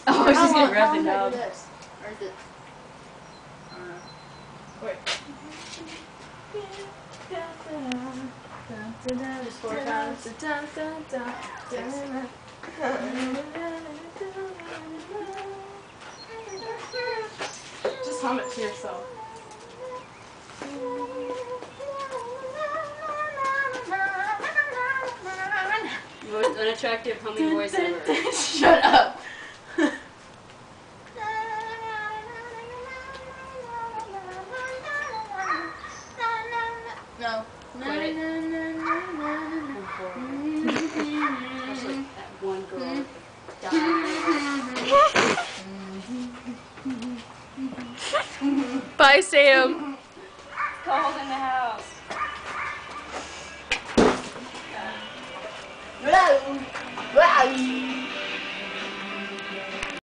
Oh, I was just gonna grab the How knob. do this? Or is it? I don't know. Wait. Just 4 times. Just hum it to yourself. Most unattractive humming voice ever. Shut up. No. Quit it. I'm horrible. Especially that one girl died. Bye, Sam. It's cold in the house. Wow.